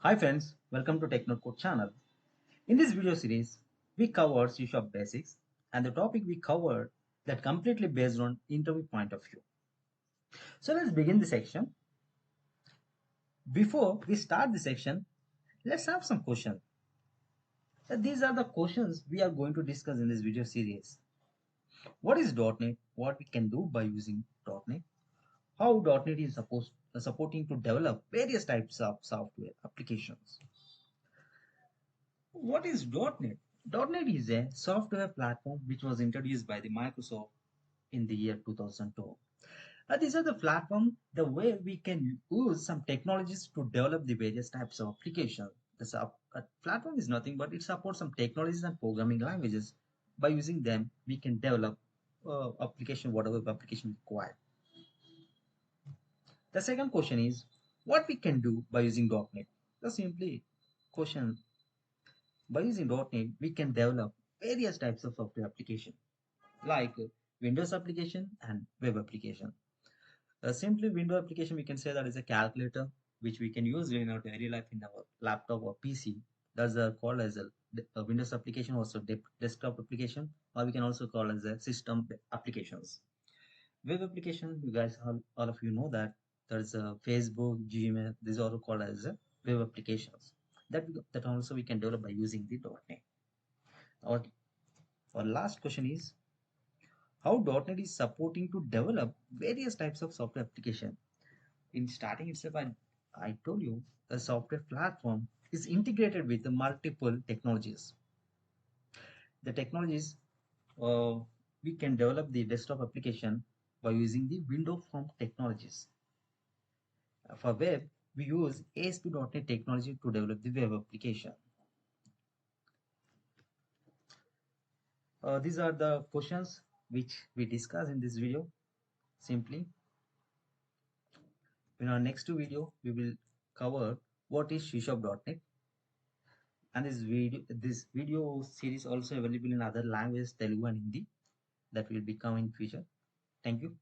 Hi friends, welcome to Technocode channel. In this video series, we covered Csharp basics and the topic we covered that completely based on interview point of view. So let's begin the section. Before we start the section, let's have some questions. These are the questions we are going to discuss in this video series. What is .NET? What we can do by using .NET? How .NET is supporting to develop various types of software applications. What is .NET? .NET is a software platform which was introduced by the Microsoft in the year 2002. These are the platform, the way we can use some technologies to develop the various types of applications. A platform is nothing but it supports some technologies and programming languages. By using them, we can develop application, whatever application required. The second question is, what we can do by using .NET? The simply question, by using .NET, we can develop various types of software application like Windows application and web application. Simply window application, we can say that is a calculator which we can use in our daily life in our laptop or PC. That's called as a Windows application, also desktop application, or we can also call as a system applications. Web application, you guys all of you know that there's a Facebook, Gmail. These are all called as web applications. That also we can develop by using the .NET. Our, our last question is how .NET is supporting to develop various types of software application. In starting itself, I told you the software platform is integrated with the multiple technologies. The technologies uh, we can develop the desktop application by using the window form technologies. For web, we use ASP.NET technology to develop the web application. These are the questions which we discuss in this video. Simply, in our next video, we will cover what is Csharp.NET, and this video series also available in other languages, Telugu and Hindi, that will become in future. Thank you.